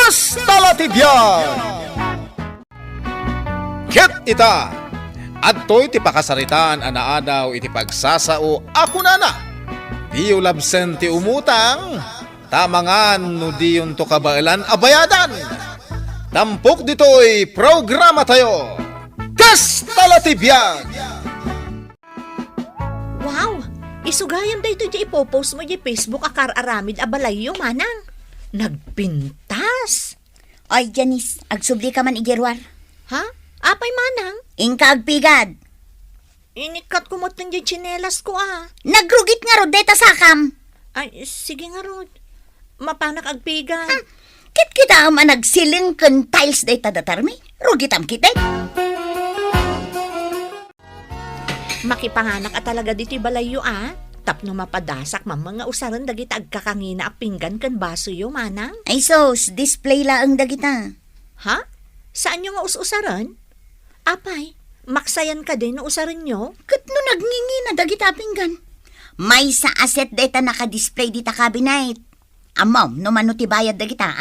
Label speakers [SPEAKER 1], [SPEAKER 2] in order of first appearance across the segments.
[SPEAKER 1] Kastalatibyan! Ket ita, adtoy ti pakasaritan anaadaw iti pagsasao ako na. Diyo labsen ti umutang, tamangan no diyon to kabailan abayadan. Tampok dito'y programa tayo, Kastalatibyan!
[SPEAKER 2] Wow! Isugayam da ito di ipopost mo di Facebook akar aramid abalayo manang. Nagpintas!
[SPEAKER 3] Oy, Janice, agsubli ka man igerwar.
[SPEAKER 2] Ha? Apay manang?
[SPEAKER 3] Ingka agpigad.
[SPEAKER 2] Inikat ko mo't ng tsinelas ko
[SPEAKER 3] Nagrugit nga rod deta sakam.
[SPEAKER 2] Ay, sige nga Rod. Mapanak agpigan.
[SPEAKER 3] Kit kita man nagsiling ken tiles deta datarmi. Rugitam kita.
[SPEAKER 2] Makipanganak at talaga dito balayo Tapno mapadasak mga usaran dagita agkakangina a pinggan kan baso yo manang.
[SPEAKER 3] Ay sos, display la ang dagita.
[SPEAKER 2] Ha? Saan nyo nga usaran? Apay, maksayan ka din na usaran nyo?
[SPEAKER 3] Kat no nagngingi na dagita pinggan. May sa asset data naka-display dita cabinet. Amom, no mano ti bayad dagita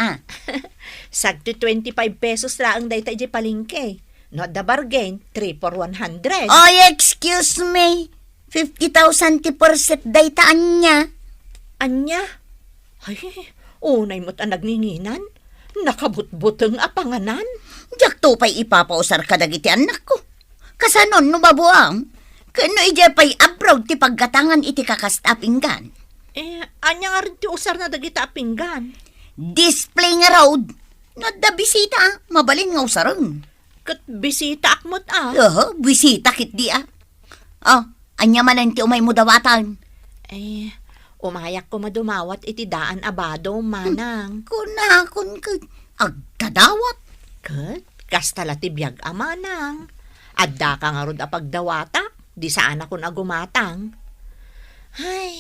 [SPEAKER 2] Sagto 25 pesos la ang dayta iti palingke. Not the bargain, 3 for 100.
[SPEAKER 3] Oy, excuse me. 50,000 ti percent data anya.
[SPEAKER 2] Anya? Ay, unay mo't ang nagninginan. Nakabutbuteng apanganan.
[SPEAKER 3] Diyak to pa'y ipapausar ka dagiti anak ko. Kasanon no babuang. Kano ija pa'y abroad ti paggatangan iti kakasta pinggan.
[SPEAKER 2] Anya nga rin ti usar na dagita pinggan.
[SPEAKER 3] Display nga road. Nadda bisita, mabalin nga usarang.
[SPEAKER 2] Kat bisita akmot
[SPEAKER 3] Bisita kit di anya manan ti umay mo dawatan.
[SPEAKER 2] Umayak ko madumawat iti daan abado, manang.
[SPEAKER 3] Kunakon ka, agdadawat.
[SPEAKER 2] Kat, kastalatibiyag amanang. Adda ka nga rod apagdawata, di saan ako nagumatang. Ay,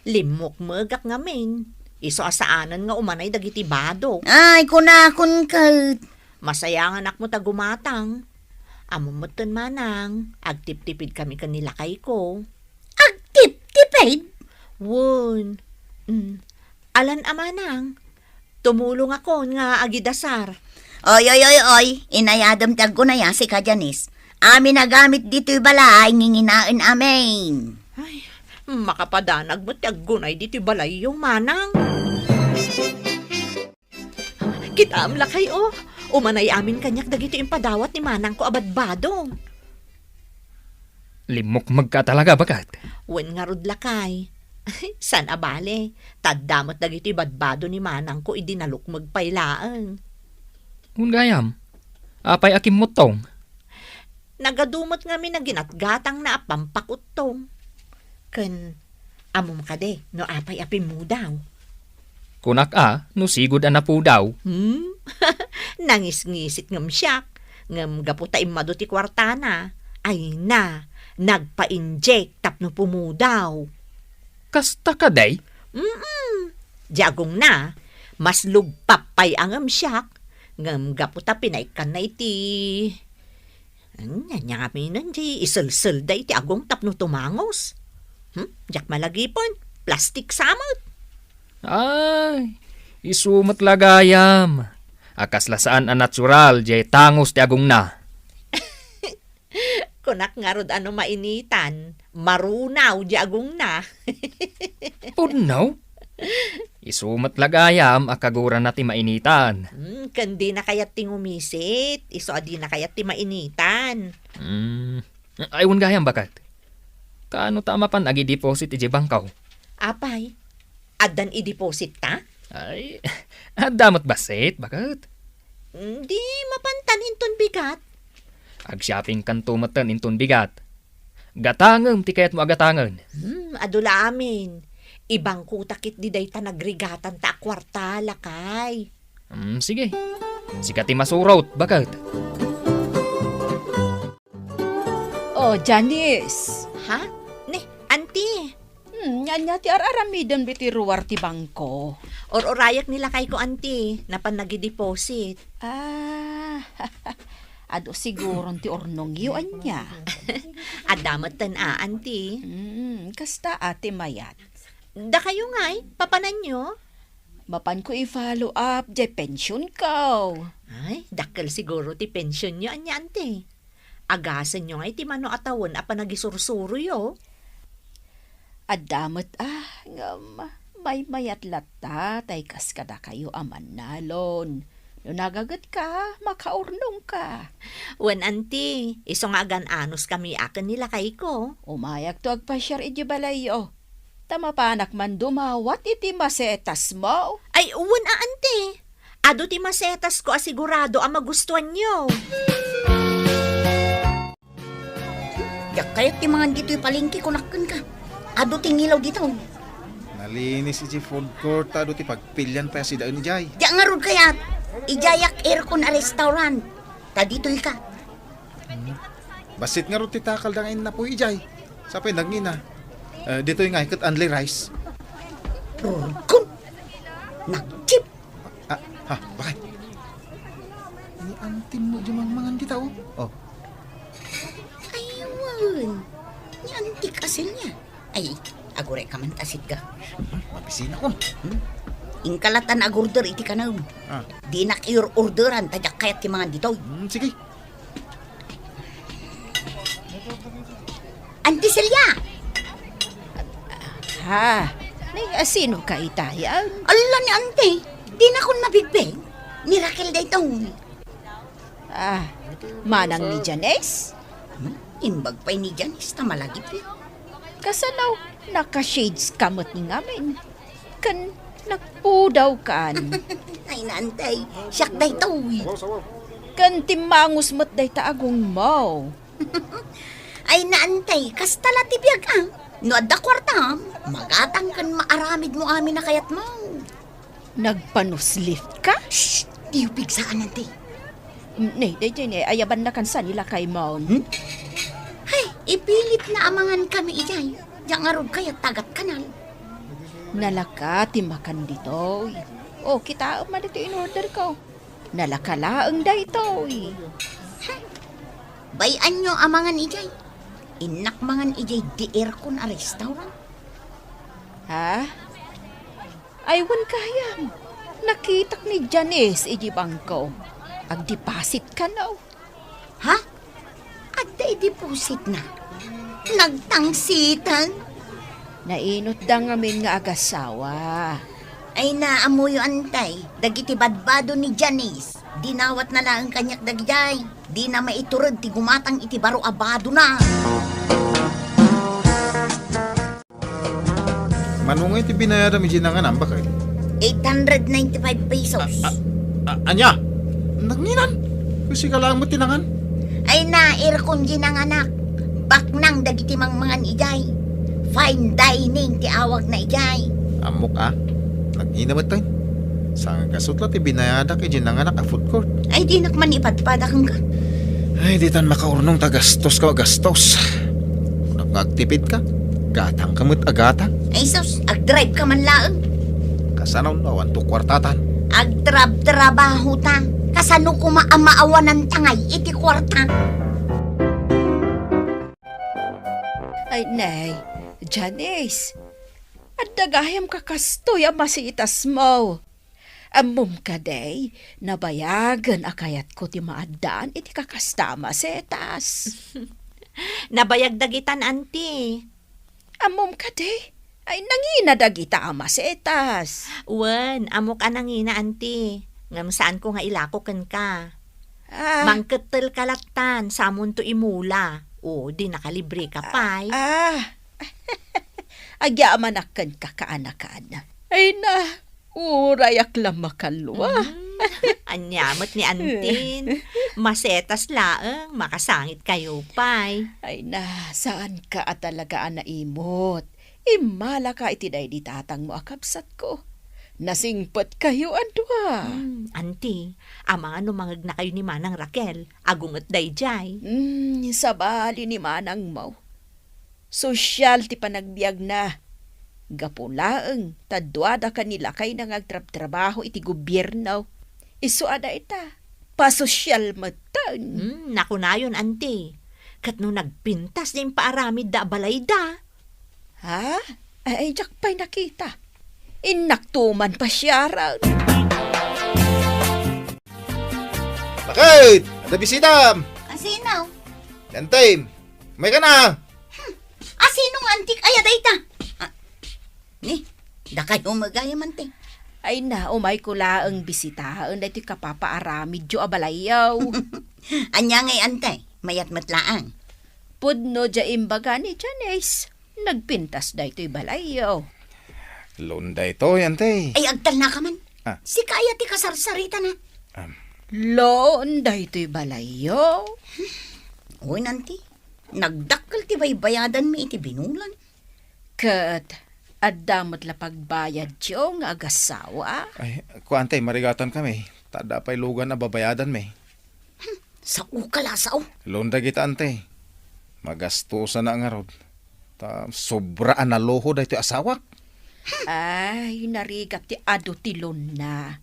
[SPEAKER 2] limok magak ngamin. Iso asaanan nga umanay dagiti bado.
[SPEAKER 3] Ay, kunakon ka.
[SPEAKER 2] Masaya anak mo tagumatang. Amumuton manang, agtip-tipid kami kanilakay ko.
[SPEAKER 3] Agtip-tipid?
[SPEAKER 2] Wun. Alan amanang, tumulong ako nga agidasar.
[SPEAKER 3] Oy, inayadam ti aggunaya si ka Janice. Amin nagamit dito'y balay, nginginain amin.
[SPEAKER 2] Ay, makapadanag mo ti aggunay dito'y balay yung manang. Kita amlakay umanay amin kanyak dagito yung padawat ni manang ko abadbado.
[SPEAKER 4] Limok magka talaga bakat?
[SPEAKER 2] Wen nga rod lakay. San abale, tadamot dagito yung badbado ni manang ko idinalok magpailaan.
[SPEAKER 4] Gayam, apay akim motong.
[SPEAKER 2] Nagadumot nga mi na ginatgatang na apampakutong. Ken, amom ka de, no apay apim mo daw.
[SPEAKER 4] Kunak no sigod anapu daw.
[SPEAKER 2] Nangis-ngisit ngam siyak, ngam gaputa imado ti kwartana. Ay na, nagpa-inject tapno pumudaw.
[SPEAKER 4] Kasta ka day?
[SPEAKER 2] Diagong na, mas lugpapay angam siyak, ngam gaputa pinaikan na iti. Nanyaminan di, isul-sul da iti agong tapno tumangos. Diyak malagipon, plastik samot.
[SPEAKER 4] Ay, isumat lagayam. Akas lasaan ang natural, jay tangos ti agong na.
[SPEAKER 2] Kunak nga rod ano mainitan, marunaw di agong na.
[SPEAKER 4] Punaw? Isumat lagayam, akagura na ti mainitan.
[SPEAKER 2] Kandi na kayat ti ngumisit, iso adi na kayat ti mainitan.
[SPEAKER 4] Ayun gayam bakat. Kaano tama pan agi-deposit iti bangkaw?
[SPEAKER 2] Apay, adan i-deposit ta?
[SPEAKER 4] Ay, damot basit, bakat?
[SPEAKER 2] Di mapantan inton bigat.
[SPEAKER 4] Ag-shopping kan tumatan inton bigat. Gatangem ti kayat mo agatangan.
[SPEAKER 2] Adula amin. Ibang kutakit di day ta nagrigatan ta kwarta lakay.
[SPEAKER 4] Sige. Sikati masurot, bakat?
[SPEAKER 5] Janice.
[SPEAKER 2] Ha? Ne, auntie.
[SPEAKER 5] Yan ti araramidon biti ruwar ti bangko.
[SPEAKER 2] Or-orayak nila kay ko, auntie, na pan nag-deposit.
[SPEAKER 5] Ado siguro ti ornong yu anya.
[SPEAKER 2] Adamat tan auntie.
[SPEAKER 5] Kasta ate mayat.
[SPEAKER 2] Da kayo nga'y, papanan nyo?
[SPEAKER 5] Mapan ko i-follow up, di pension ko.
[SPEAKER 2] Ay, dakkel siguro ti pensyon nyo, anya, ante. Agasan nyo nga iti mano atawon apa nagisursuro yo.
[SPEAKER 5] Adamot ngam, may mayat lata, tay kas kada kayo aman nalon. No nagagat ka, makaurnong ka.
[SPEAKER 2] Wen, ante, iso nga agan anos kami akan nila kay ko.
[SPEAKER 5] Umayak to agpasyar iti balayo. Tama panak man dumawat iti masetas mo.
[SPEAKER 2] Ay, uwan ante. Ado ti masetas ko asigurado ang magustuhan nyo.
[SPEAKER 3] Yak kaya't ti mga dito'y palengke kunakan ka. Ado tingilaw dito.
[SPEAKER 1] Nalinis iti food court, ado ti pagpilyan pa si daan ni Jay.
[SPEAKER 3] Di nga ron kayat. Ijayak aircon a restaurant. Ta dito'y ka.
[SPEAKER 1] Basit nga ro ti takal dangain na po Jay. Sa pinagngina. Dito yung nga ikat only rice.
[SPEAKER 3] Rurkon. Nagchip.
[SPEAKER 1] Bakit? Ni antin mo di mangan kita oh.
[SPEAKER 3] Aywan. Ni antik asin niya. Ay, agure ka man tasid ka.
[SPEAKER 1] Mabisina ko.
[SPEAKER 3] Ingkalatan agurder iti kanaw. Di orderan tajak kayat ti mga dito.
[SPEAKER 1] Sige.
[SPEAKER 3] Auntie Celia.
[SPEAKER 5] Ha, sino ka itayan?
[SPEAKER 3] Ala ni ante. Di na kun mabigbeng. Ni Raquel da ito.
[SPEAKER 5] Manang ni Janice?
[SPEAKER 3] Imbag pa'y ni Janice na malagip eh.
[SPEAKER 5] Kasanaw, naka-shades kamot ni ngamin. Kan, nagpudaw kan.
[SPEAKER 3] Ay naantay. Siyak da ito.
[SPEAKER 5] Kan timangus mo't day taagong mo.
[SPEAKER 3] Ay naantay. Kastala tibiyag ang. No adda kwartam. Magatang kan maaramid mo amin na kayat mo.
[SPEAKER 5] Nagpanuslift ka?
[SPEAKER 3] Shh! Di upig saan ante.
[SPEAKER 5] Day, ayaban na kan sa nila kay mo.
[SPEAKER 3] Hay, ipilit na amangan kami ijay. Diyan arod kaya tagat kanal.
[SPEAKER 5] Nalaka, timakan dito. O, kita man dito in-order ko. Nalakalaang da ito.
[SPEAKER 3] Bayan nyo amangan ijay. Inak mangan ijay di aircon a restaurant.
[SPEAKER 5] Ha? Aywan kayam. Nakitak ni Janice iji bangko. Ag-deposit ka na.
[SPEAKER 3] Ha? At deposit na. Nagtangsitan.
[SPEAKER 5] Nainot da ngamin nga agasawa.
[SPEAKER 3] Ay naamuyo antay. Dagiti badbado ni Janice. Dinawat na lang ang kanyak dagjay. Di na maiturod ti gumatang iti baro abado na.
[SPEAKER 1] Manungay ti binayaran mi ginangan ang bakay.
[SPEAKER 3] 895 pesos.
[SPEAKER 1] Anya? Nanginan? Kasi ka lang mo tinangan?
[SPEAKER 3] Ay na aircon ginang anak. Baknang dagiti mangan ijay. Fine dining ti awag na ijay.
[SPEAKER 1] Amok Nanginamat tayo. Sa kasutla ti binayada kay ginangan a food court.
[SPEAKER 3] Ay di nakman ipadpada kang ka.
[SPEAKER 1] Ay, di tan makaurnong tagastos ka gastos. Kung nag-activate ka, gatang kamot agatang.
[SPEAKER 3] Ay sus, ag-drive ka man laang.
[SPEAKER 1] Kasanaw na awan to kwartatan.
[SPEAKER 3] Ag-trabaho ta. Kasano kumaamaawan ng tangay iti kwarta.
[SPEAKER 5] Ay, nay. Janice. At dagayam kakastoy ang masitas mo. Amom ka day, nabayagan akayat ko ti maadaan iti kakastama setas.
[SPEAKER 2] Nabayag dagitan, ante.
[SPEAKER 5] Amom ka day, ay nangina dagita ama setas.
[SPEAKER 2] Wen, amok anangina, ante. Ngam saan ko nga ilakoken ka.
[SPEAKER 5] Ah,
[SPEAKER 2] Mangketel kalatan, samon to imula. O, di nakalibre ka pay.
[SPEAKER 5] Agyaman akan kakaanakan. Ay na, urayak lang makalwa.
[SPEAKER 2] Anyamot ni Antin. Masetas laang, makasangit kayo pay.
[SPEAKER 5] Ay na, saan ka at talaga naimot? Imala ka itiday di tatang mo akabsat ko. Nasingpot kayo andwa.
[SPEAKER 2] Anti, amang numangag na kayo ni Manang Raquel. Agungot dayjay.
[SPEAKER 5] Sabali ni Manang mo. Sosyal ti panagbiag na. Gapulaeng, tadwada kanila kay nangagtrabaho iti gobyerno. Isuada ita, pasosyal matan.
[SPEAKER 2] Nakunayon, anti. Kat no nagpintas na yung paaramid da balay da.
[SPEAKER 5] Ha? Ay, jak pa'y nakita. Inaktuman pa siya ron.
[SPEAKER 1] Bakit? Ada bisita.
[SPEAKER 3] Asinaw?
[SPEAKER 1] Yantay, may ka na.
[SPEAKER 3] Asinong antik ay adayta? Ni, da kayo magaya man te.
[SPEAKER 5] Ay na, umay ko laang bisitahan na iti kapapaaramid jo abalayaw.
[SPEAKER 3] Anya ngay antay, mayat matlaang.
[SPEAKER 5] Pudno dya imbaga ni Janice. Nagpintas da ito'y balayaw.
[SPEAKER 1] Lunda ito, yantay.
[SPEAKER 3] Ay agtal na ka man.
[SPEAKER 1] Ah.
[SPEAKER 3] Si kaya ti kasarsarita na.
[SPEAKER 5] Loon da ito'y balayaw.
[SPEAKER 3] Uy nanti, nagdakkel ti baybayadan mi iti binulan.
[SPEAKER 5] Kat, adamot la pagbayad jo nga agasawa.
[SPEAKER 1] Ay, kuantay, marigatan kami. Tada pa'y lugan na babayadan may.
[SPEAKER 3] Sa ukalasaw.
[SPEAKER 1] Lunda kita, ante. Magastusan na nga rod. Sobraan na loho da ito asawak.
[SPEAKER 5] Ay, narigat ti ado tilon na.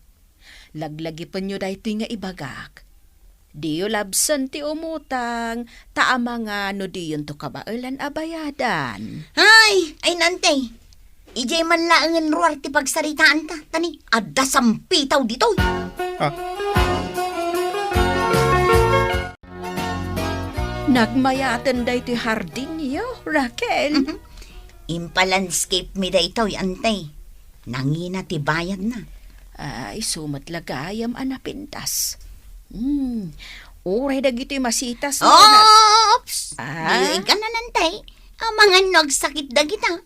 [SPEAKER 5] Laglagi pa nyo da ito nga ibagak. Diyo labsan ti umutang, taama nga no diyon to kabailan abayadan.
[SPEAKER 3] Ay nante. Ijay man laangan ruar ti pagsaritaan ta. Tani, adda sampitaw dito.
[SPEAKER 5] Nagmayatan da ito'y hardin niyo, Raquel.
[SPEAKER 3] Impalandscape mi da ito, antay. Nangina ti bayad na.
[SPEAKER 5] Ay, sumatlagayam anapintas. Uray da gito'y masitas.
[SPEAKER 3] Oops!
[SPEAKER 5] Ah?
[SPEAKER 3] Di ka na nantay. Ang mga nagsakit da kita.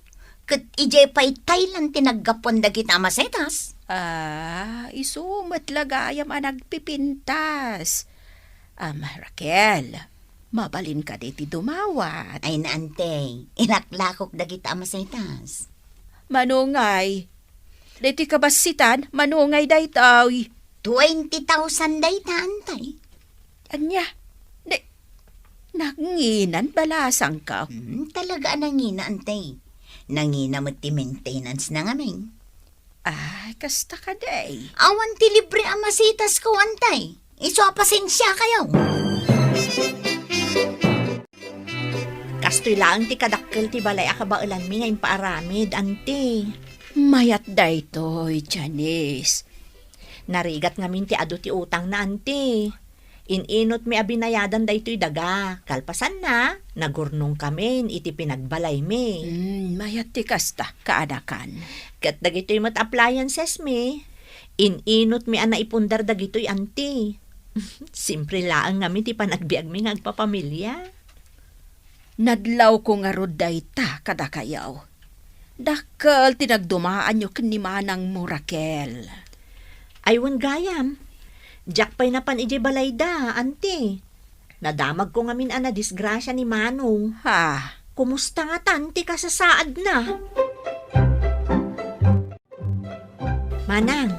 [SPEAKER 3] Kat ijay pa'y Thailand tinaggapon da kita masetas.
[SPEAKER 5] Isumatlagayam anagpipintas. Raquel, mabalin ka di ti dumawat.
[SPEAKER 3] Ay na antay. Inaklakok da kita masetas.
[SPEAKER 5] Manungay. Diti kabasitan, manungay daytoy.
[SPEAKER 3] 20,000 day ta, antay.
[SPEAKER 5] Anya, nanginan balasang ka.
[SPEAKER 3] Talaga nangina, antay. Nangina mo ti maintenance na ngamin.
[SPEAKER 5] Ay, kasta ka day.
[SPEAKER 3] Awan ti libre ang masitas ko, antay. Iso pasensya kayo.
[SPEAKER 2] Kastoy lang ti kadakkel ti balay akabailan mi nga impaaramid, ante.
[SPEAKER 5] Mayat daytoy, Janice.
[SPEAKER 2] Narigat ngamin ti ado ti utang na, ante. Ininot mi abinayadan daytoy daga. Kalpasan na, nagurnong kamin iti pinagbalay mi.
[SPEAKER 5] Mayat ti kasta, kaadakan.
[SPEAKER 2] Kat dagitoy mat appliances mi. Ininot mi ana ipundar dagitoy, ante. Simpre laang ngamin ti panagbiag mi nga agpapamilya.
[SPEAKER 5] Nadlaw ko nga rod dayta kadakayaw. Dakkel tinagdumaan nyo kinimanang mo, Raquel.
[SPEAKER 2] Aywan gayam. Jack pa'y napan ije balayda, ante. Nadamag ko ngamin ana disgrasya ni Manong.
[SPEAKER 5] Ha?
[SPEAKER 2] Kumusta nga tanti ka sa saad na? Manang,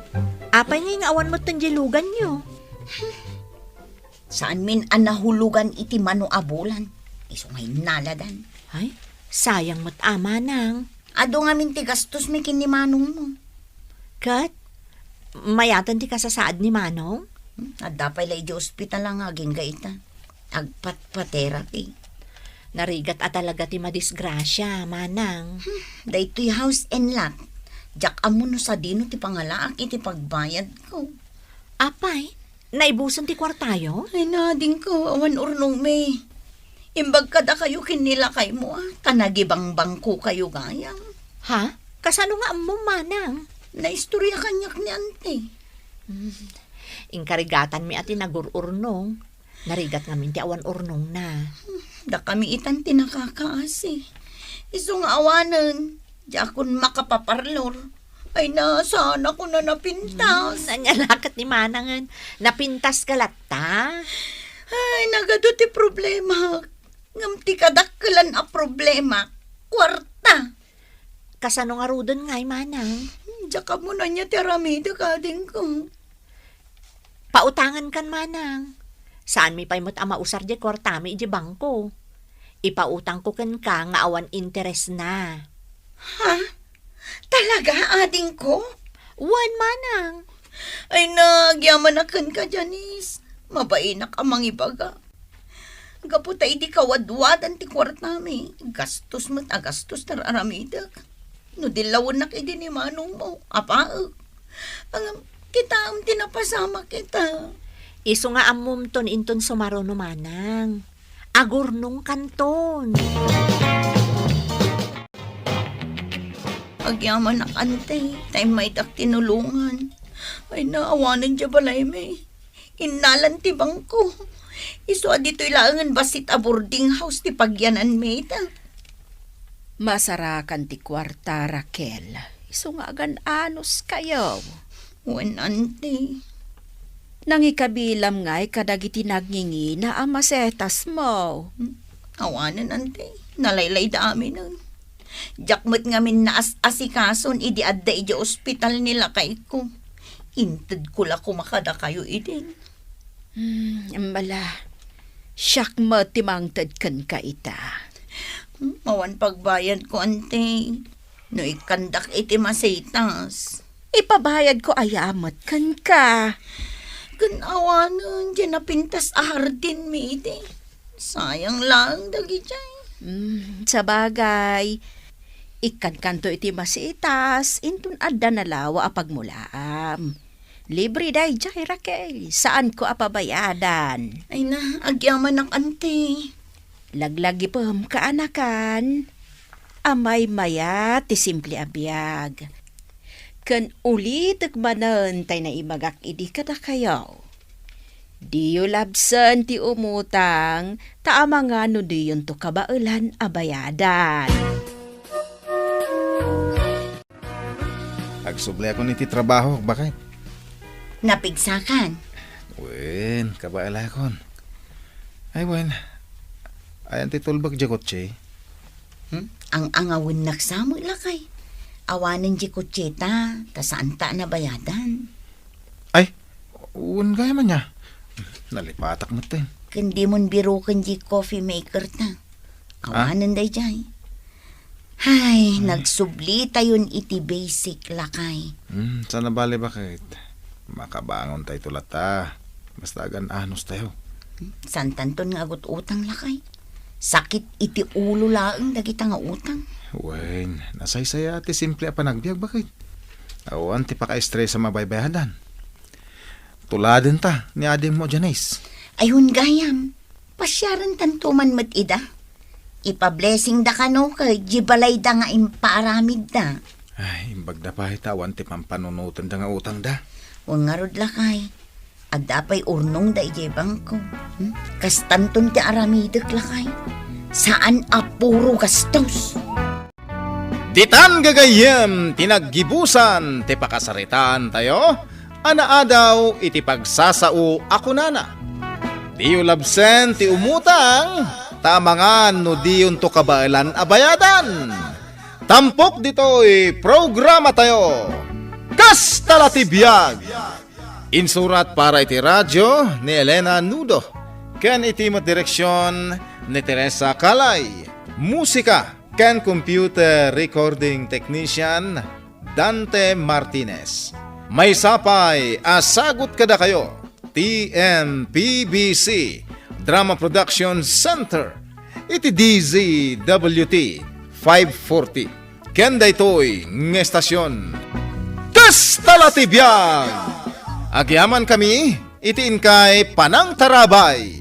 [SPEAKER 2] apay nga awan mo tandilugan nyo.
[SPEAKER 3] Saan min ang nahulugan iti mano abulan? Iso ngay naladan.
[SPEAKER 2] Ay, sayang mo't Manang.
[SPEAKER 3] Ado nga min ti gastos mi kinimanong mo.
[SPEAKER 2] Kat, mayatan ti kasasaad ni Manong?
[SPEAKER 3] Adda pa'y lay di ospital lang aging gaita. Agpat-pa-therapy.
[SPEAKER 2] Narigat at talaga ti madisgrasya, Manang.
[SPEAKER 3] Daytoy house and lot. Diyak amo no sa dino ti pangalaak iti pagbayad ko.
[SPEAKER 2] Apay, naibusan ti kwartayo?
[SPEAKER 3] Ay nading ko, awan urnong may. Imbag kada kayo kinilakay mo kanagibang bangko kayo gayang.
[SPEAKER 2] Ha? Kasano nga mo, Manang?
[SPEAKER 3] Naistorya kanyak ni ante.
[SPEAKER 2] Inkarigatan mi ati nagururnong. Narigat nga minti awan urnong na.
[SPEAKER 3] Da kami itan tinakakaasi. Isong awanan. Di akon makapaparlor. Ay sana ko na napintas.
[SPEAKER 2] Nanyalakat ni Manangan. Napintas ka latta.
[SPEAKER 3] Ay nagado ti problema. Ngamti kadakkelan a problema. Kwarta.
[SPEAKER 2] Kasano nga rudon nga'y, Manang?
[SPEAKER 3] Diya ka muna niya tiramida ka din ko.
[SPEAKER 2] Pautangan kan, Manang. Saan mi pa'y mo't amausar di kwartami di bangko. Ipautang ko kan ka nga awan interes na.
[SPEAKER 3] Ha? Talaga ading ko?
[SPEAKER 2] Wan, Manang.
[SPEAKER 3] Ay nagyamanakan ka, Janice. Mabainak ang mangibaga. Gaputay di kawadwadan ti kwartami. Gastos mo't agastos tararamidak. No dilawon na kay ni manong mo. Apa? Ang kita ang tinapasama kita.
[SPEAKER 2] Iso nga amumton inton sumaro no manang. Agurnong kanton.
[SPEAKER 3] Agyaman na kante. Time may tak tinulungan. Ay naawanan dya balay may. Inalan ti bangko. Iso dito ilangan basit a boarding house ti pagyanan may ta.
[SPEAKER 5] Masarakan ti kwarta, Raquel. Iso nga agan anos kayo.
[SPEAKER 3] Wen ante.
[SPEAKER 5] Nangikabilam nga'y kadagiti nagngingi na ang masetas mo.
[SPEAKER 3] Awanan ante. Nalaylay dami nun. Jakmat ngamin na asikason idi adda iji ospital nila kay ko. Inted ko la kumakada kayo idin.
[SPEAKER 5] Ambala, siyak mo timangtad kan ka ita.
[SPEAKER 3] Mawan pagbayad ko ante. No ikandak iti masetas.
[SPEAKER 5] Ipabayad ko ayamat kan ka.
[SPEAKER 3] Kanawanan dyan na pintas ahardin mi iti. Sayang lang dagi dyan.
[SPEAKER 5] Sa bagay, ikan kanto iti masitas, intun adda na lawa apagmulaam. Libre day jay, Raquel. Saan ko apabayadan?
[SPEAKER 3] Ay na, agyaman ng ante.
[SPEAKER 5] Laglagi pam kaanakan. Amay maya ti simple abiyag. Kan ulit agmanan tay na imagak idi kada kayo. Diyo labsan ti umutang, taama nga no diyon to kabailan abayadan.
[SPEAKER 1] Agsubli ako ni ti trabaho, bakit?
[SPEAKER 3] Napigsakan.
[SPEAKER 1] Wen, kabaala kon. Ay, wen. Ayan ti tulbag dya kotse.
[SPEAKER 3] Ang angawin naksamo ilakay. Awanan di kutseta, tasaan ta na bayadan.
[SPEAKER 1] Ay, uwan gaya man niya. Nalipatak mo tin.
[SPEAKER 3] Kundi mon birukan di coffee maker ta. Awanan day jay. Hay, nagsubli tayon iti basic lakay.
[SPEAKER 1] Sana bali bakit? Makabangon tayo tulata. Basta agan anos tayo.
[SPEAKER 3] Santanton nga agot utang lakay. Sakit iti ulo laeng dagita nga utang.
[SPEAKER 1] Wen, nasaysaya ati simple pa nagbiag bakit? Awan ti paka-stress sa mabaybayadan. Tuladin ta ni adim mo Janice.
[SPEAKER 3] Ayun gayam, pasyaran tantuman mat ida. Ipa-blessing da kano kay jibalay da nga imparamid da.
[SPEAKER 1] Ay, imbag da pa awan ti pampanunutan da nga utang da.
[SPEAKER 3] Huwag nga rod lakay. Adda pa'y urnong da ijebang ko. Kastanton ti aramidek lakay. Saan apuro gastos?
[SPEAKER 1] Ditan gagayem, tinaggibusan, ti pakasaritaan tayo, anaadaw iti pagsasao ako nana. Diyo labsen ti umutang, tamangan no diyon to kabailan abayadan. Tampok dito'y programa tayo, Kastala ti Biag. Insurat para iti radyo ni Elena Nudo, ken iti direksyon ni Teresa Calay. Musika ken computer recording technician Dante Martinez. May sapay asagot kada kayo TMPBC Drama Production Center iti DZWT 540 ken daytoy ng estasyon Kastala ti Biag. Agyaman kami itiin kay Panang Tarabay.